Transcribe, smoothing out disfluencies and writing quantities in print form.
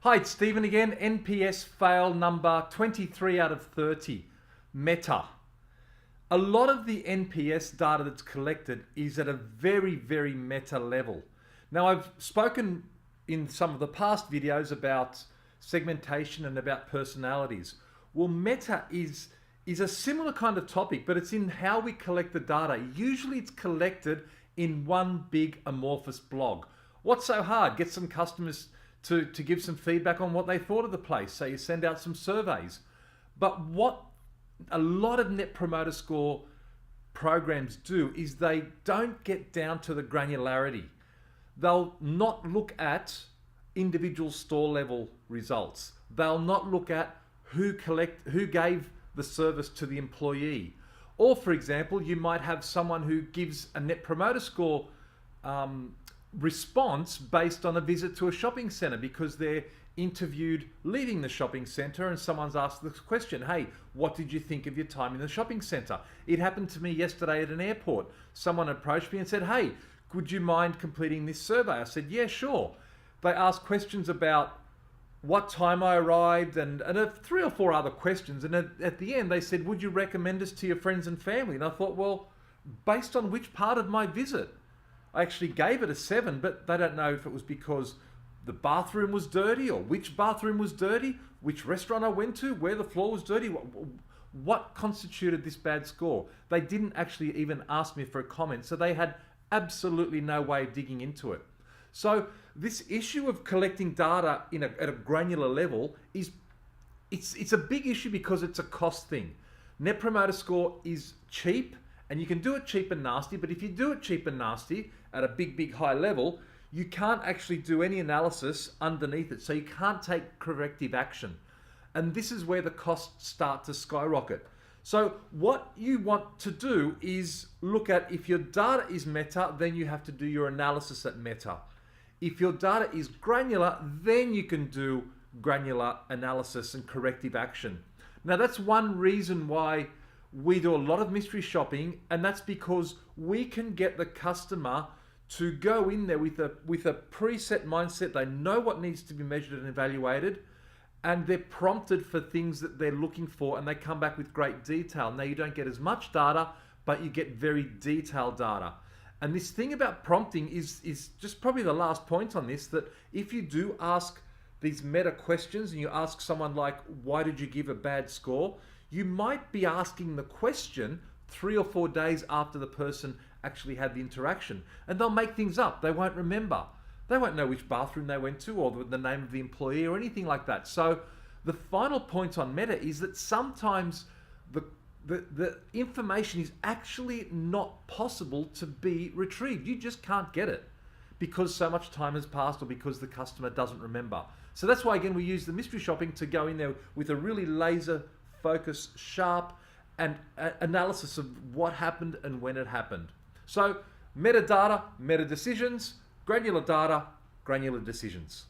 Hi, it's Stephen again. NPS FAIL number 23 out of 30. Meta. A lot of the NPS data that's collected is at a very, very meta level. Now, I've spoken in some of the past videos about segmentation and about personalities. Well, meta is a similar kind of topic, but it's in how we collect the data. Usually it's collected in one big amorphous blog. What's so hard? Get some customers to give some feedback on what they thought of the place. So you send out some surveys. But what a lot of Net Promoter Score programs do is they don't get down to the granularity. They'll not look at individual store level results. They'll not look at who gave the service to the employee. Or for example, you might have someone who gives a Net Promoter Score response based on a visit to a shopping center because they're interviewed leaving the shopping center and someone's asked the question, hey, what did you think of your time in the shopping center? It happened to me yesterday at an airport. Someone approached me and said, hey, would you mind completing this survey? I said, yeah, sure. They asked questions about what time I arrived and 3 or 4 other questions. And at the end, they said, would you recommend us to your friends and family? And I thought, well, based on which part of my visit? I actually gave it a 7, but they don't know if it was because the bathroom was dirty or which bathroom was dirty, which restaurant I went to, where the floor was dirty. What constituted this bad score? They didn't actually even ask me for a comment, so they had absolutely no way of digging into it. So this issue of collecting data at a granular level it's a big issue because it's a cost thing. Net Promoter Score is cheap, and you can do it cheap and nasty, but if you do it cheap and nasty at a big high level, you can't actually do any analysis underneath it. So you can't take corrective action. And this is where the costs start to skyrocket. So what you want to do is look at, if your data is meta, then you have to do your analysis at meta. If your data is granular, then you can do granular analysis and corrective action. Now that's one reason why we do a lot of mystery shopping, and that's because we can get the customer to go in there with a preset mindset. They know what needs to be measured and evaluated, and they're prompted for things that they're looking for, and they come back with great detail. Now you don't get as much data, but you get very detailed data. And this thing about prompting is just probably the last point on this, that if you do ask these meta questions and you ask someone like, why did you give a bad score? You might be asking the question 3 or 4 days after the person actually had the interaction, and they'll make things up. They won't remember. They won't know which bathroom they went to or the name of the employee or anything like that. So the final point on meta is that sometimes the information is actually not possible to be retrieved. You just can't get it because so much time has passed or because the customer doesn't remember. So that's why, again, we use the mystery shopping to go in there with a really laser focus, sharp and analysis of what happened and when it happened. So metadata, meta decisions, granular data, granular decisions.